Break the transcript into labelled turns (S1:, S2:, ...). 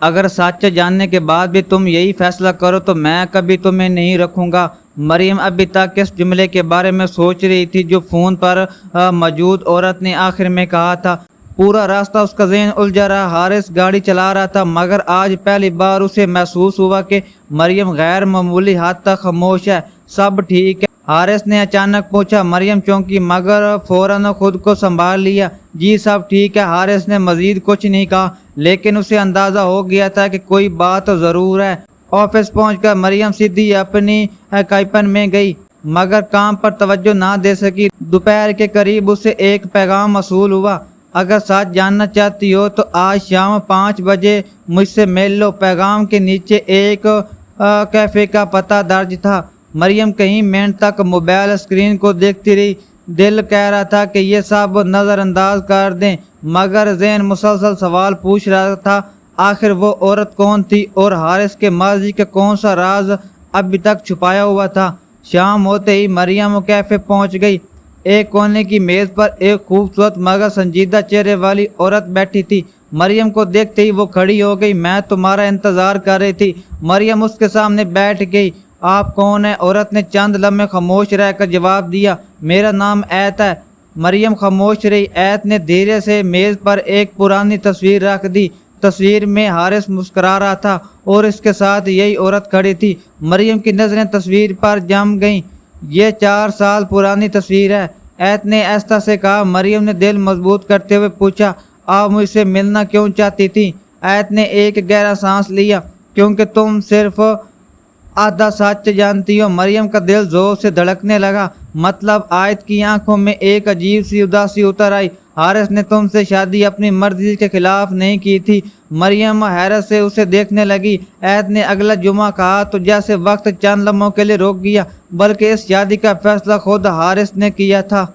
S1: اگر سچ جاننے کے بعد بھی تم یہی فیصلہ کرو تو میں کبھی تمہیں نہیں رکھوں گا۔ مریم ابھی تک اس جملے کے بارے میں سوچ رہی تھی جو فون پر موجود عورت نے آخر میں کہا تھا۔ پورا راستہ اس کا ذہن الجھا رہا۔ حارث گاڑی چلا رہا تھا مگر آج پہلی بار اسے محسوس ہوا کہ مریم غیر معمولی حد تک خاموش ہے۔ سب ٹھیک ہے؟ حارث نے اچانک پوچھا۔ مریم چونکی مگر فوراً خود کو سنبھال لیا۔ جی سب ٹھیک ہے۔ حارث نے مزید کچھ نہیں کہا لیکن اسے اندازہ ہو گیا تھا کہ کوئی بات ضرور ہے۔ آفس پہنچ کر مریم سیدھی اپنی کیبن میں گئی مگر کام پر توجہ نہ دے سکی۔ دوپہر کے قریب اسے ایک پیغام موصول ہوا۔ اگر سچ جاننا چاہتی ہو تو آج شام 5 بجے مجھ سے مل لو۔ پیغام کے نیچے ایک کیفے کا پتہ درج تھا۔ مریم کئی منٹ تک موبائل اسکرین کو دیکھتی رہی۔ دل کہہ رہا تھا کہ یہ سب نظر انداز کر دیں مگر ذہن مسلسل سوال پوچھ رہا تھا۔ آخر وہ عورت کون تھی اور حارث کے ماضی کا کون سا راز ابھی تک چھپایا ہوا تھا؟ شام ہوتے ہی مریم کیفے پہنچ گئی۔ ایک کونے کی میز پر ایک خوبصورت مگر سنجیدہ چہرے والی عورت بیٹھی تھی۔ مریم کو دیکھتے ہی وہ کھڑی ہو گئی۔ میں تمہارا انتظار کر رہی تھی۔ مریم اس کے سامنے بیٹھ گئی۔ آپ کون ہیں؟ عورت نے چند لمحے خاموش رہ کر جواب دیا۔ میرا نام ایت ہے۔ مریم خاموش رہی۔ ایت نے دھیرے سے میز پر ایک پرانی تصویر رکھ دی۔ تصویر میں حارث مسکرا رہا تھا اور اس کے ساتھ یہی عورت کھڑی تھی۔ مریم کی نظریں تصویر پر جم گئیں۔ یہ 4 سال پرانی تصویر ہے، ایت نے آہستہ سے کہا۔ مریم نے دل مضبوط کرتے ہوئے پوچھا، آپ مجھ سے ملنا کیوں چاہتی تھی؟ ایت نے ایک گہرا سانس لیا۔ کیونکہ تم صرف آدھا سچ جانتی ہو۔ مریم کا دل زور سے دھڑکنے لگا۔ مطلب؟ ایت کی آنکھوں میں ایک عجیب سی اداسی اتر آئی۔ حارث نے تم سے شادی اپنی مرضی کے خلاف نہیں کی تھی۔ مریم حیرت سے اسے دیکھنے لگی۔ ایت نے اگلا جمعہ کہا تو جیسے وقت چند لمحوں کے لیے رک گیا، بلکہ اس شادی کا فیصلہ خود حارث نے کیا تھا۔